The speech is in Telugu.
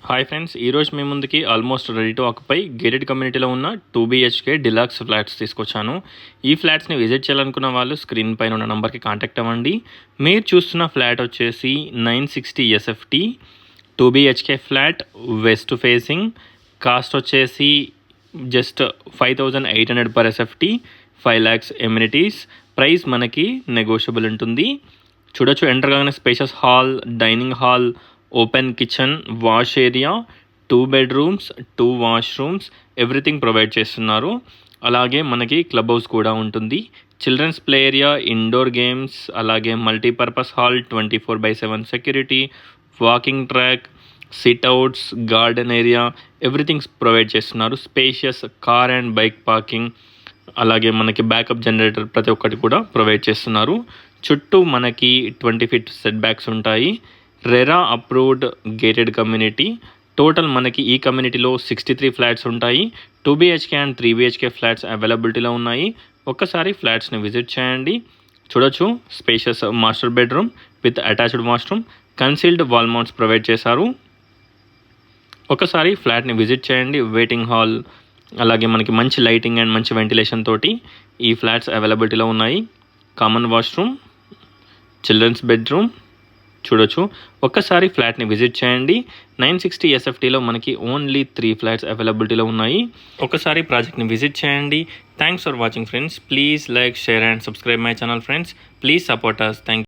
హాయ్ ఫ్రెండ్స్, ఈరోజు మీ ముందుకి almost ready to occupy gated కమ్యూనిటీలో ఉన్న 2 BHK డిలక్స్ ఫ్లాట్స్ తీసుకొచ్చాను. ఈ ఫ్లాట్స్ని విజిట్ చేయాలనుకున్న వాళ్ళు స్క్రీన్ పైన ఉన్న నెంబర్కి కాంటాక్ట్ అవ్వండి. మీరు చూస్తున్న ఫ్లాట్ వచ్చేసి 960 SFT 2 BHK flat, west facing. Cost వచ్చేసి just 5800 per SFT, 5 lakhs amenities. Price మనకి నెగోషియబుల్ ఉంటుంది. చూడొచ్చు, ఎంటర్ కాగానే spacious hall, dining hall, open kitchen, wash area, 2 bedrooms, 2 washrooms, everything provide చేస్తున్నారు. అలాగే మనకి క్లబ్ హౌస్ కూడా ఉంటుంది. Children's play area, indoor games, అలాగే multipurpose hall, 24/7 security, walking track, sit outs, garden area, everything provide చేస్తున్నారు. Spacious car and bike parking, అలాగే మనకి బ్యాకప్ జనరేటర్ ప్రతి ఒక్కటి కూడా ప్రొవైడ్ చేస్తున్నారు. చుట్టూ మనకి 20 feet సెట్ బ్యాక్స్ ఉంటాయి. RERA approved gated community. Total మనకి ఈ కమ్యూనిటీలో 63 ఫ్లాట్స్ ఉంటాయి. 2 BHK అండ్ 3 BHK ఫ్లాట్స్ అవైలబిలిటీలో ఉన్నాయి. ఒక్కసారి ఫ్లాట్స్ని విజిట్ చేయండి. చూడొచ్చు, spacious master bedroom with attached washroom, concealed wall mounts provide చేశారు. ఒకసారి ఫ్లాట్ని విజిట్ చేయండి. వెయిటింగ్ హాల్, అలాగే మనకి మంచి లైటింగ్ అండ్ మంచి వెంటిలేషన్ తోటి ఈ ఫ్లాట్స్ అవైలబిలిటీలో ఉన్నాయి. Common washroom, children's bedroom. చూడొచ్చు, ఒక్కసారి ఫ్లాట్ని విజిట్ చేయండి. 960 SFTలో మనకి ఓన్లీ 3 ఫ్లాట్స్ అవైలబిలిటీలో ఉన్నాయి. ఒకసారి ప్రాజెక్ట్ని విజిట్ చేయండి. Thanks for watching friends. Please like, share and subscribe my channel friends. Please support us. Thank